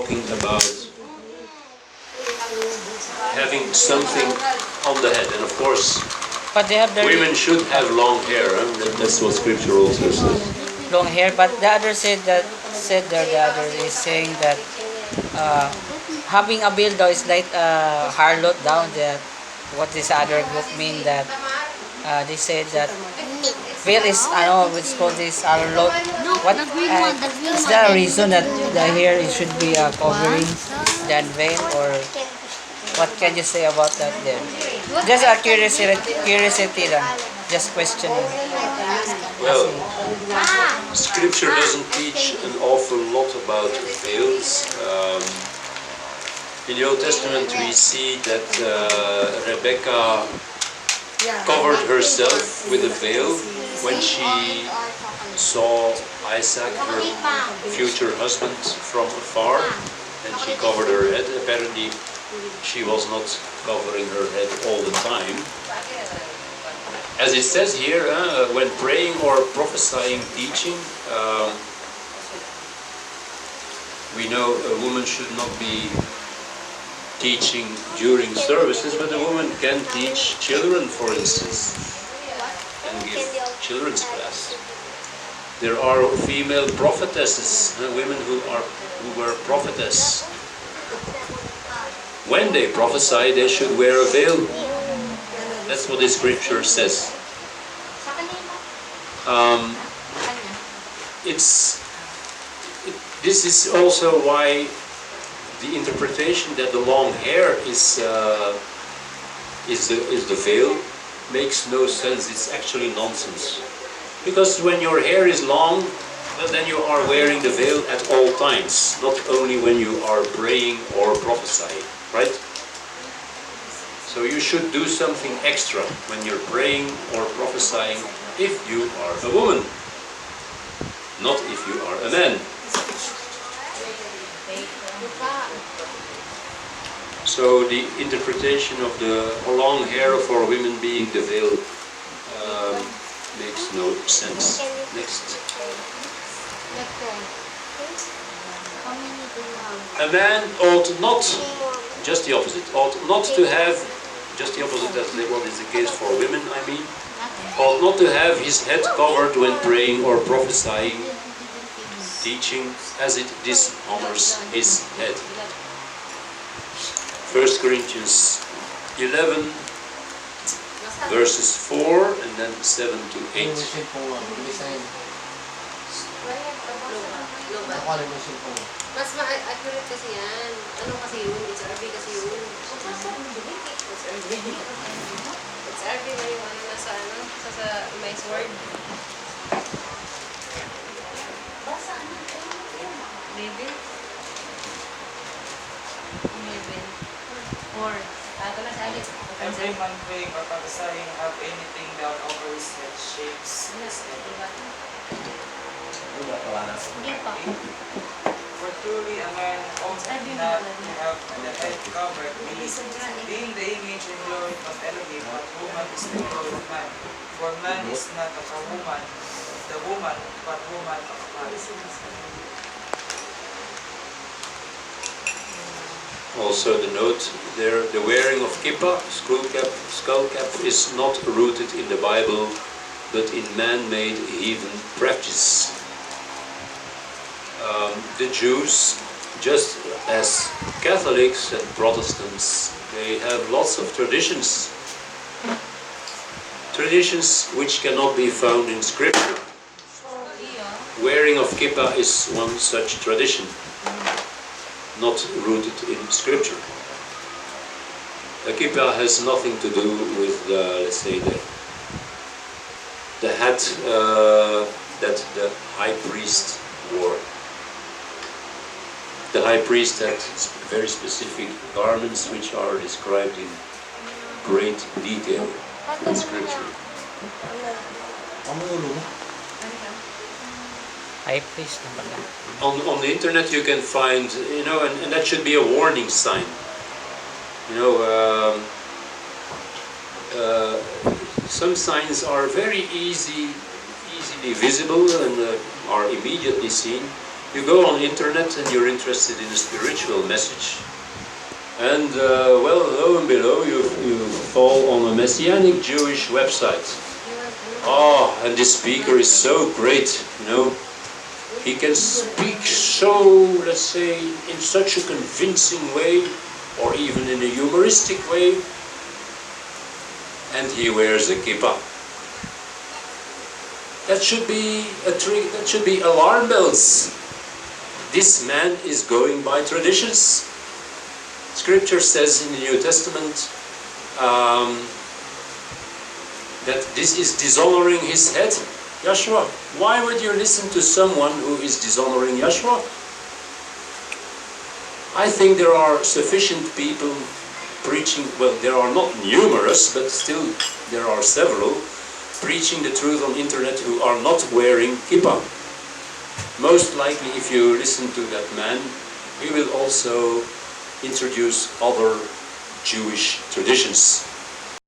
talking about having something on the head. And of course, But they have women should have long hair. That's what scripture also says. long hair. But the other the other is saying that having a veil though is like harlot down. That what this other group mean that they said that veil is it's called this harlot. What is there a reason that the hair it should be covering than veil, or what can you say about that there? Just a curiosity lang. Just questioning. Well, scripture doesn't teach an awful lot about veils. In the Old Testament we see that Rebecca covered herself with a veil when she saw Isaac, her future husband, from afar, and she covered her head. Apparently she was not covering her head all the time. As it says here, when praying or prophesying, teaching, we know a woman should not be teaching during services, but a woman can teach children, for instance, and give children's class. There are female prophetesses, women who were prophetess. When they prophesy, they should wear a veil. That's what the scripture says. This is also why the interpretation that the long hair is the veil makes no sense. It's actually nonsense. Because when your hair is long, well, then you are wearing the veil at all times, not only when you are praying or prophesying, right? So you should do something extra when you're praying or prophesying if you are a woman, not if you are a man. So the interpretation of the long hair for women being the veil makes no sense. Next. A man ought not, just the opposite, ought not to have, just the opposite as what is the case for women, I mean, ought not to have his head covered when praying or prophesying, teaching, as it dishonors his head. 1 Corinthians 11, verses 4 and then 7 to 8. Mas ma-accurate kasi yan. Ano kasi yun? It's RV kasi yun. It's RV na yung nasa my sword. Maybe? Or, ito na sa alit. Every man praying or prophesying have anything down over his head shapes his head. For truly a man ought not to have the head covered, being the image and glory of Elohim, but woman is the glory of man. For man is not of a woman, the woman, but woman of man. Also the note there, the wearing of kippah, skull cap, is not rooted in the Bible, but in man-made heathen practice. The Jews, just as Catholics and Protestants, they have lots of traditions. Traditions which cannot be found in Scripture. Wearing of kippah is one such tradition, not rooted in Scripture. The kippah has nothing to do with, let's say, the hat that the high priest wore. The high priest had very specific garments which are described in great detail in Scripture. High priest na pala. On the internet you can find, and that should be a warning sign. Some signs are very easily visible and are immediately seen, You go on internet and you're interested in a spiritual message. And well, lo and behold, you fall on a Messianic Jewish website. Oh, and this speaker is so great, you know. He can speak so, let's say, in such a convincing way, or even in a humoristic way. And he wears a kippah. That should be a trick, that should be alarm bells. This man is going by traditions. Scripture says in the New Testament that this is dishonoring his head, Yeshua. Why would you listen to someone who is dishonoring Yeshua? I think there are sufficient people preaching, well, there are not numerous, but still there are several, preaching the truth on internet who are not wearing kippah. Most likely, if you listen to that man, he will also introduce other Jewish traditions.